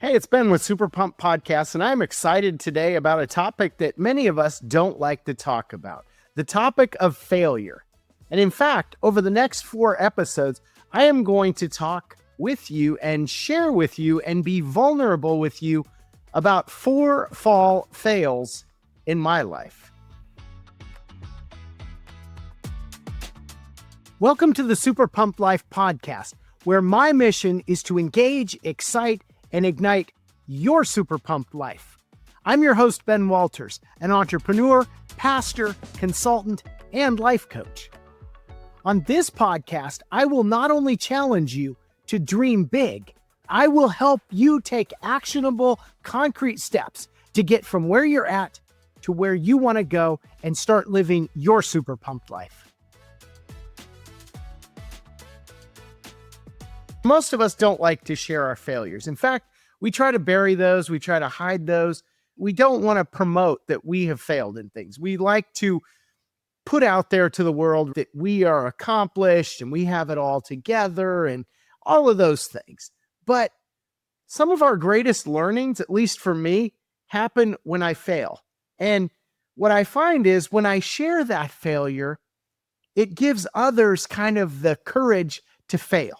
Hey, it's Ben with SuperPumped Podcast, and I'm excited today about a topic that many of us don't like to talk about, the topic of failure. And in fact, over the next 4 episodes, I am going to talk with you and share with you and be vulnerable with you about 4 fall fails in my life. Welcome to the SuperPumped Life Podcast, where my mission is to engage, excite, and ignite your super pumped life. I'm your host, Ben Walters, an entrepreneur, pastor, consultant, and life coach. On this podcast, I will not only challenge you to dream big, I will help you take actionable, concrete steps to get from where you're at to where you want to go and start living your super pumped life. Most of us don't like to share our failures. In fact, we try to bury those. We try to hide those. We don't want to promote that we have failed in things. We like to put out there to the world that we are accomplished and we have it all together and all of those things. But some of our greatest learnings, at least for me, happen when I fail. And what I find is when I share that failure, it gives others kind of the courage to fail.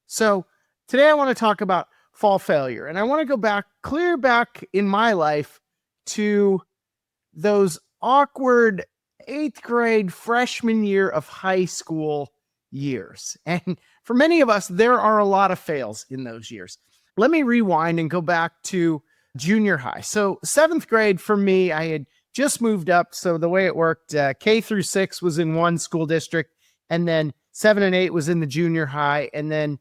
So today I want to talk about fall failure. And I want to go clear back in my life to those awkward 8th grade freshman year of high school years. And for many of us, there are a lot of fails in those years. Let me rewind and go back to junior high. So 7th grade for me, I had just moved up. So the way it worked, K through 6 was in one school district, and then 7 and 8 was in the junior high, and then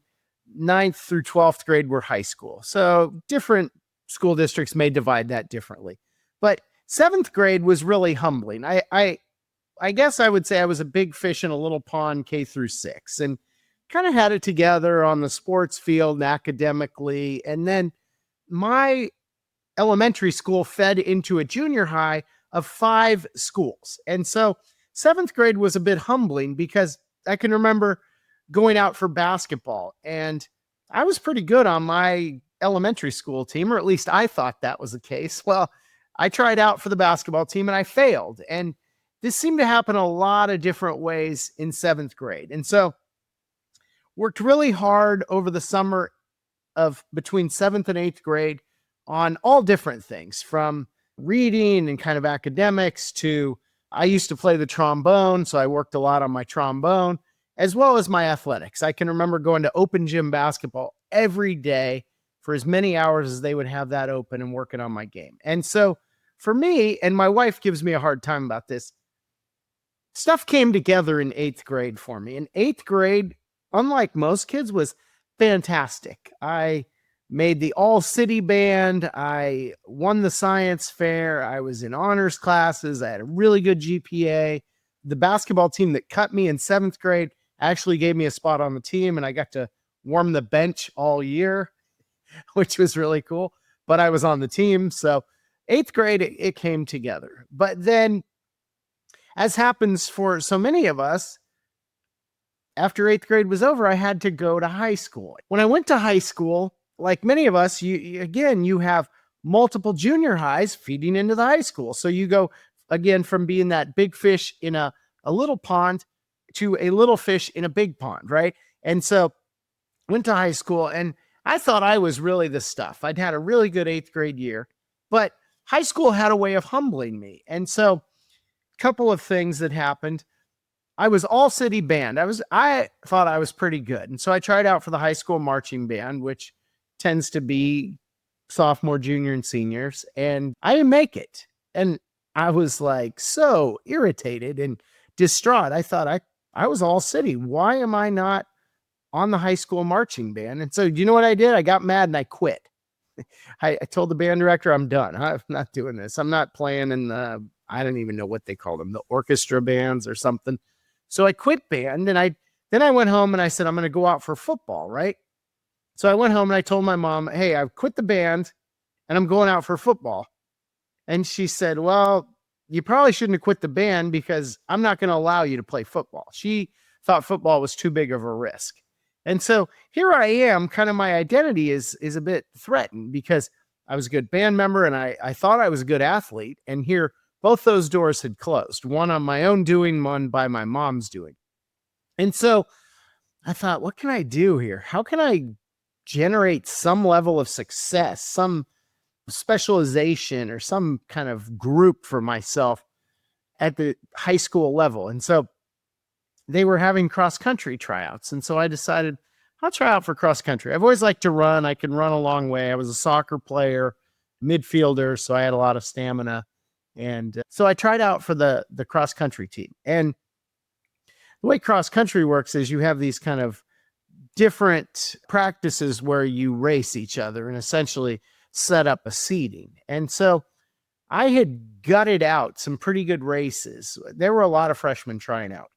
9th through 12th grade were high school. So different school districts may divide that differently. But 7th grade was really humbling. I guess I would say I was a big fish in a little pond K through 6 and kind of had it together on the sports field and academically. And then my elementary school fed into a junior high of 5 schools. And so 7th grade was a bit humbling because I can remember going out for basketball, and I was pretty good on my elementary school team, or at least I thought that was the case. Well, I tried out for the basketball team and I failed. And this seemed to happen a lot of different ways in 7th grade. And so worked really hard over the summer of between 7th and 8th grade on all different things, from reading and kind of academics to I used to play the trombone. So I worked a lot on my trombone, as well as my athletics. I can remember going to open gym basketball every day for as many hours as they would have that open and working on my game. And so for me, and my wife gives me a hard time about this, stuff came together in 8th grade for me. In 8th grade, unlike most kids, was fantastic. I made the all-city band. I won the science fair. I was in honors classes. I had a really good GPA. The basketball team that cut me in 7th grade actually gave me a spot on the team, and I got to warm the bench all year, which was really cool. But I was on the team. So 8th grade, it came together. But then, as happens for so many of us, after 8th grade was over, I had to go to high school. When I went to high school, like many of us, you have multiple junior highs feeding into the high school. So you go, again, from being that big fish in a little pond to a little fish in a big pond, right? And so went to high school, and I thought I was really the stuff. I'd had a really good 8th grade year, but high school had a way of humbling me. And so a couple of things that happened. I was all city band. I thought I was pretty good. And so I tried out for the high school marching band, which tends to be sophomore, junior, and seniors. And I didn't make it. And I was like so irritated and distraught. I thought I was all city. Why am I not on the high school marching band? And so, you know what I did? I got mad and I quit. I told the band director, I'm done. I'm not doing this. I'm not playing in I don't even know what they call them, the orchestra bands or something. So I quit band, and then I went home and I said, I'm going to go out for football, right? So I went home and I told my mom, hey, I've quit the band and I'm going out for football. And she said, well, you probably shouldn't have quit the band because I'm not going to allow you to play football. She thought football was too big of a risk. And so here I am, kind of my identity is a bit threatened because I was a good band member and I thought I was a good athlete. And here, both those doors had closed, one on my own doing, one by my mom's doing. And so I thought, what can I do here? How can I generate some level of success, some specialization, or some kind of group for myself at the high school level? And so they were having cross country tryouts. And so I decided I'll try out for cross country. I've always liked to run. I can run a long way. I was a soccer player, midfielder, so I had a lot of stamina. And so I tried out for the cross country team. And the way cross country works is you have these kind of different practices where you race each other and essentially set up a seeding. And so I had gutted out some pretty good races. There were a lot of freshmen trying out.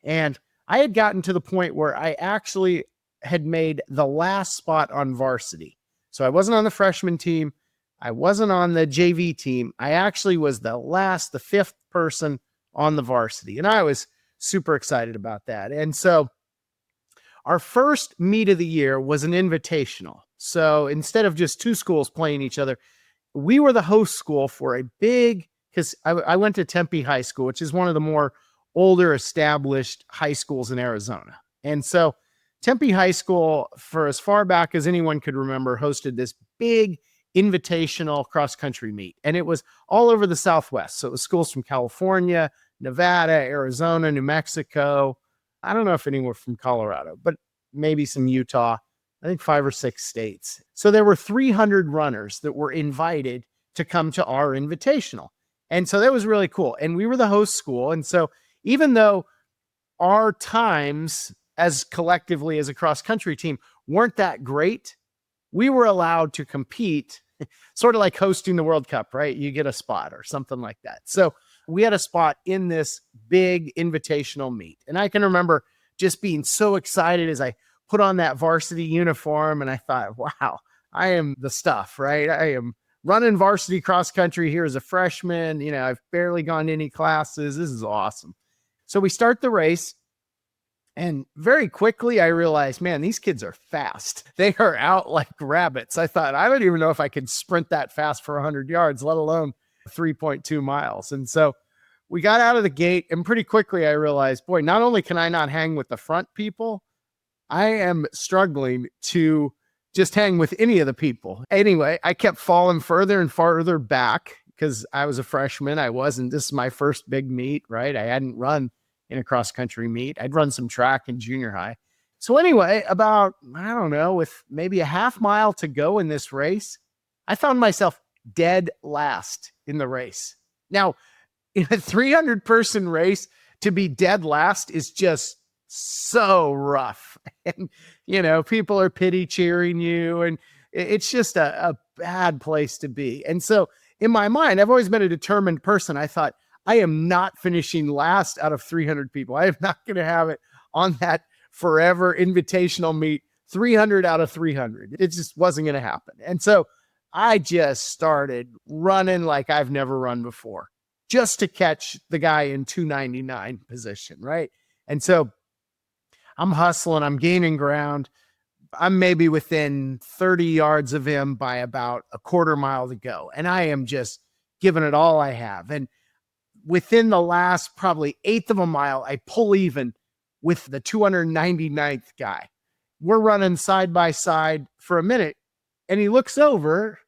And I had gotten to the point where I actually had made the last spot on varsity. So I wasn't on the freshman team. I wasn't on the JV team. I actually was the fifth person on the varsity. And I was super excited about that. And so our first meet of the year was an invitational. So instead of just two schools playing each other, we were the host school for a big, because I went to Tempe High School, which is one of the more older established high schools in Arizona. And so Tempe High School, for as far back as anyone could remember, hosted this big invitational cross-country meet. And it was all over the Southwest. So it was schools from California, Nevada, Arizona, New Mexico. I don't know if anyone from Colorado, but maybe some Utah. I think 5 or 6 states. So there were 300 runners that were invited to come to our invitational. And so that was really cool. And we were the host school. And so even though our times as collectively as a cross-country team weren't that great, we were allowed to compete, sort of like hosting the World Cup, right? You get a spot or something like that. So we had a spot in this big invitational meet. And I can remember just being so excited as I put on that varsity uniform and I thought, wow, I am the stuff, right? I am running varsity cross country here as a freshman. You know, I've barely gone to any classes. This is awesome. So we start the race. And very quickly, I realized, man, these kids are fast. They are out like rabbits. I thought, I don't even know if I could sprint that fast for 100 yards, let alone 3.2 miles. And so we got out of the gate, and pretty quickly I realized, boy, not only can I not hang with the front people, I am struggling to just hang with any of the people. Anyway, I kept falling further and farther back because I was a freshman. This is my first big meet, right? I hadn't run in a cross-country meet. I'd run some track in junior high. So anyway, about, I don't know, with maybe a half mile to go in this race, I found myself dead last in the race. Now, in a 300-person race, to be dead last is just so rough. And, you know, people are pity cheering you, and it's just a bad place to be. And so in my mind, I've always been a determined person. I thought, I am not finishing last out of 300 people. I am not going to have it on that forever invitational meet, 300 out of 300. It just wasn't going to happen. And so I just started running like I've never run before, just to catch the guy in 299 position, right? And so I'm hustling, I'm gaining ground. I'm maybe within 30 yards of him by about a quarter mile to go. And I am just giving it all I have. And within the last probably eighth of a mile, I pull even with the 299th guy. We're running side by side for a minute, and he looks over,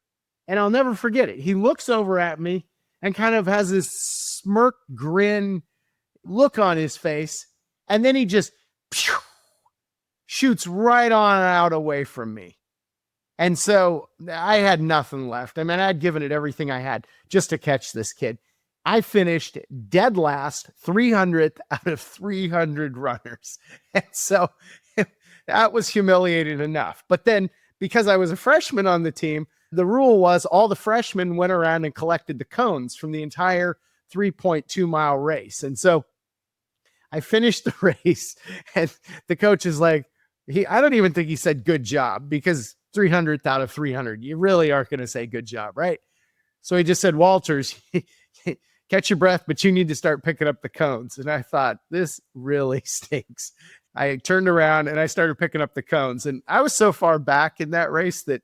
and I'll never forget it. He looks over at me and kind of has this smirk, grin look on his face, and then he just shoots right on out away from me. And so I had nothing left. I mean, I'd given it everything I had just to catch this kid. I finished dead last, 300th out of 300 runners. And so that was humiliating enough. But then because I was a freshman on the team, the rule was all the freshmen went around and collected the cones from the entire 3.2 mile race. And so I finished the race, and the coach is like, I don't even think he said good job, because 300th out of 300, you really aren't going to say good job, right? So he just said, Walters, catch your breath, but you need to start picking up the cones. And I thought, this really stinks. I turned around and I started picking up the cones. And I was so far back in that race that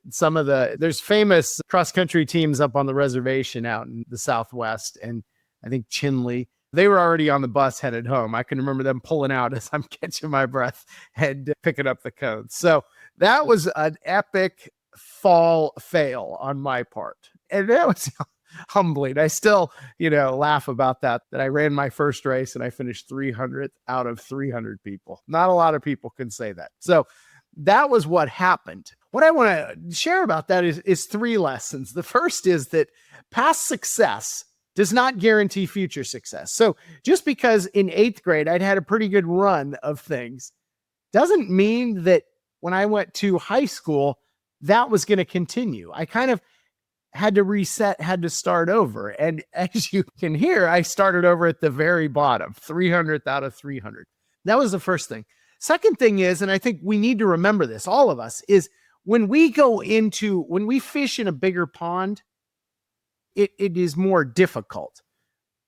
there's famous cross country teams up on the reservation out in the Southwest. And I think Chinley, they were already on the bus headed home. I can remember them pulling out as I'm catching my breath and picking up the cones. So that was an epic fall fail on my part. And that was humbling. I still, laugh about that I ran my first race and I finished 300th out of 300 people. Not a lot of people can say that. So that was what happened. What I want to share about that is 3 lessons. The first is that past success does not guarantee future success. So just because in 8th grade I'd had a pretty good run of things doesn't mean that when I went to high school, that was going to continue. I kind of had to reset, had to start over. And as you can hear, I started over at the very bottom, 300th out of 300. That was the first thing. Second thing is, and I think we need to remember this, all of us, is when we fish in a bigger pond, it is more difficult.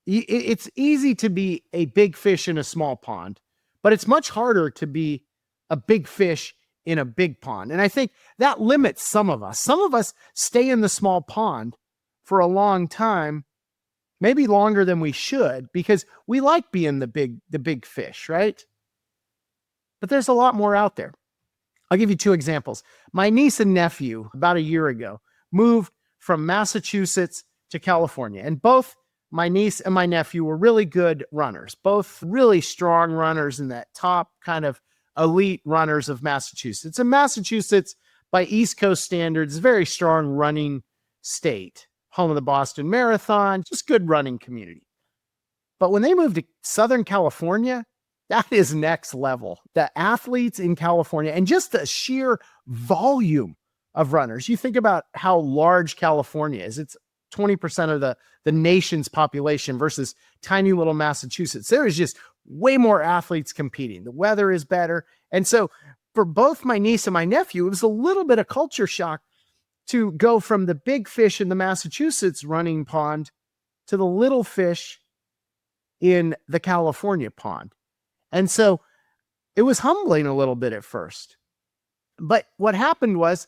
It's easy to be a big fish in a small pond, but it's much harder to be a big fish in a big pond. And I think that limits some of us. Some of us stay in the small pond for a long time, maybe longer than we should, because we like being the big fish, right? But there's a lot more out there. I'll give you 2 examples. My niece and nephew, about a year ago, moved from Massachusetts to California. And both my niece and my nephew were really good runners, both really strong runners in that top kind of elite runners of Massachusetts. And Massachusetts, by East Coast standards, very strong running state, home of the Boston Marathon, just good running community. But when they moved to Southern California, that is next level. The athletes in California and just the sheer volume of runners. You think about how large California is. It's 20% of the nation's population versus tiny little Massachusetts. There is just way more athletes competing. The weather is better. And so for both my niece and my nephew, it was a little bit of culture shock to go from the big fish in the Massachusetts running pond to the little fish in the California pond. And so it was humbling a little bit at first. But what happened was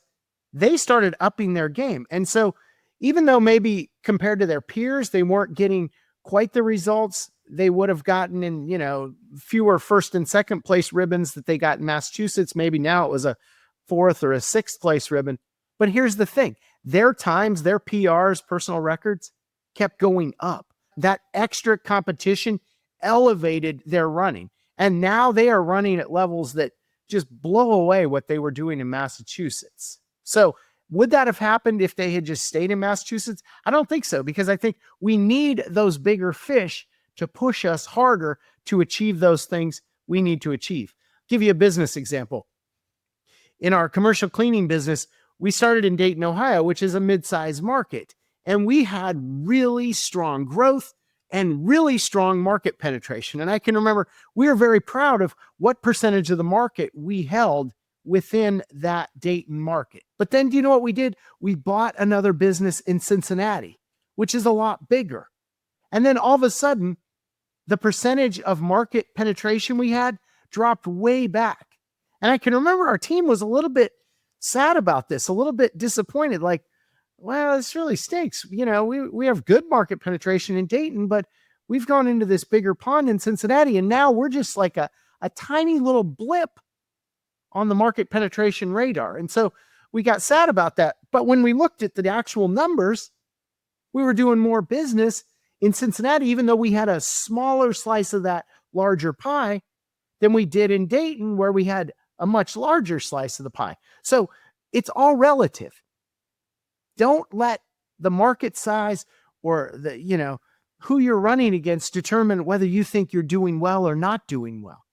they started upping their game. And so even though maybe compared to their peers, they weren't getting quite the results they would have gotten in, fewer 1st and 2nd place ribbons that they got in Massachusetts. Maybe now it was a 4th or a 6th place ribbon. But here's the thing. Their times, their PRs, personal records, kept going up. That extra competition elevated their running. And now they are running at levels that just blow away what they were doing in Massachusetts. So would that have happened if they had just stayed in Massachusetts? I don't think so, because I think we need those bigger fish to push us harder to achieve those things we need to achieve. I'll give you a business example. In our commercial cleaning business, we started in Dayton, Ohio, which is a mid-sized market. And we had really strong growth and really strong market penetration. And I can remember we were very proud of what percentage of the market we held within that Dayton market. But then do you know what we did? We bought another business in Cincinnati, which is a lot bigger. And then all of a sudden, the percentage of market penetration we had dropped way back. And I can remember our team was a little bit sad about this, a little bit disappointed, like, well, this really stinks. We have good market penetration in Dayton, but we've gone into this bigger pond in Cincinnati, and now we're just like a tiny little blip on the market penetration radar. And so we got sad about that. But when we looked at the actual numbers, we were doing more business in Cincinnati, even though we had a smaller slice of that larger pie than we did in Dayton, where we had a much larger slice of the pie. So it's all relative. Don't let the market size or who you're running against determine whether you think you're doing well or not doing well.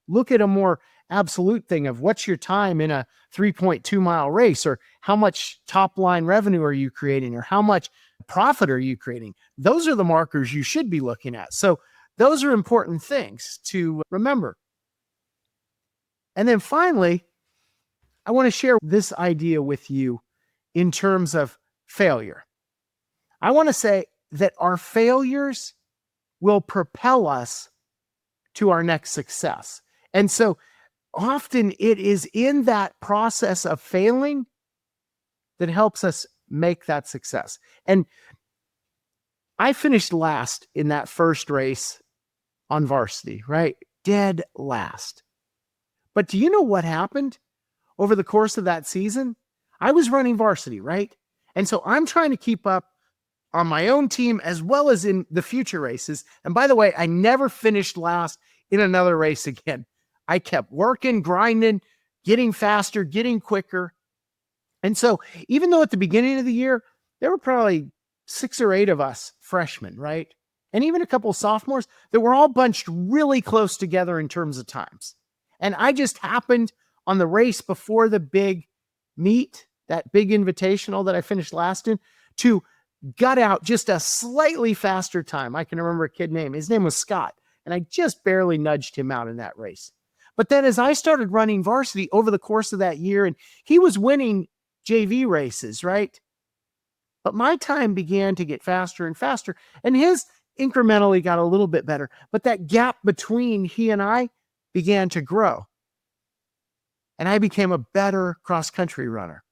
Look at a more absolute thing of what's your time in a 3.2 mile race, or how much top line revenue are you creating, or how much profit are you creating? Those are the markers you should be looking at. So those are important things to remember. And then finally, I want to share this idea with you in terms of failure. I want to say that our failures will propel us to our next success. And so often it is in that process of failing that helps us make that success. And I finished last in that first race on varsity, right? Dead last. But do you know what happened over the course of that season? I was running varsity, right? And so I'm trying to keep up on my own team as well as in the future races. And by the way, I never finished last in another race again. I kept working, grinding, getting faster, getting quicker. And so even though at the beginning of the year, there were probably 6 or 8 of us freshmen, right? And even a couple of sophomores that were all bunched really close together in terms of times. And I just happened on the race before the big meet, that big invitational that I finished last in, to gut out just a slightly faster time. I can remember a kid name. His name was Scott. And I just barely nudged him out in that race. But then as I started running varsity over the course of that year, and he was winning JV races, right? But my time began to get faster and faster, and his incrementally got a little bit better. But that gap between he and I began to grow. And I became a better cross-country runner.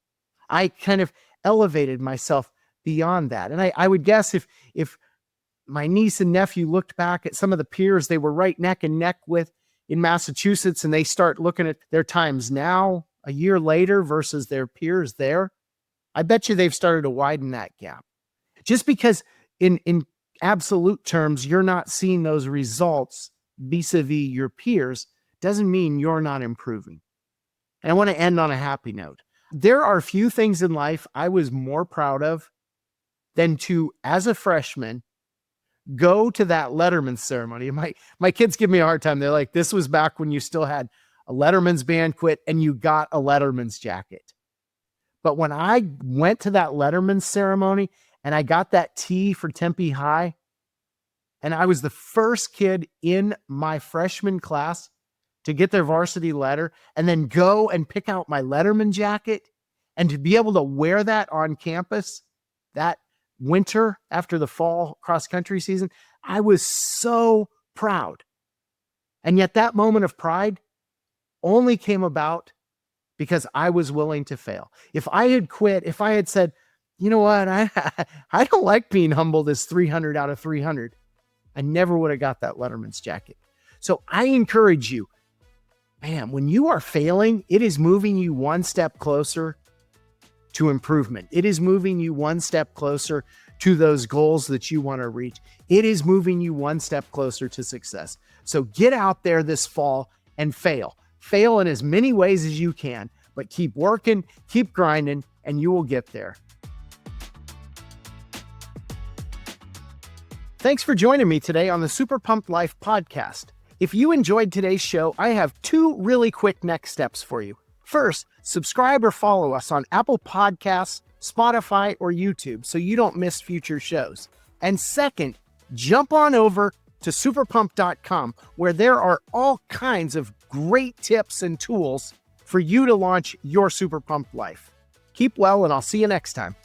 I kind of elevated myself beyond that. And I would guess if my niece and nephew looked back at some of the peers they were right neck and neck with in Massachusetts, and they start looking at their times now, a year later versus their peers there, I bet you they've started to widen that gap. Just because in absolute terms, you're not seeing those results vis-a-vis your peers doesn't mean you're not improving. And I want to end on a happy note. There are few things in life I was more proud of than to, as a freshman, go to that Letterman ceremony. My kids give me a hard time. They're like, this was back when you still had a Letterman's banquet and you got a Letterman's jacket. But when I went to that Letterman ceremony and I got that T for Tempe High, and I was the first kid in my freshman class to get their varsity letter and then go and pick out my Letterman jacket and to be able to wear that on campus that winter after the fall cross-country season, I was so proud. And yet that moment of pride only came about because I was willing to fail. If I had quit, if I had said, you know what, I don't like being humbled as 300 out of 300, I never would have got that Letterman's jacket. So I encourage you, man, when you are failing, it is moving you one step closer to improvement. It is moving you one step closer to those goals that you want to reach. It is moving you one step closer to success. So get out there this fall and fail. Fail in as many ways as you can, but keep working, keep grinding, and you will get there. Thanks for joining me today on the Super Pumped Life podcast. If you enjoyed today's show, I have 2 really quick next steps for you. First, subscribe or follow us on Apple Podcasts, Spotify, or YouTube so you don't miss future shows. And second, jump on over to SuperPumped.com where there are all kinds of great tips and tools for you to launch your Super Pumped life. Keep well, and I'll see you next time.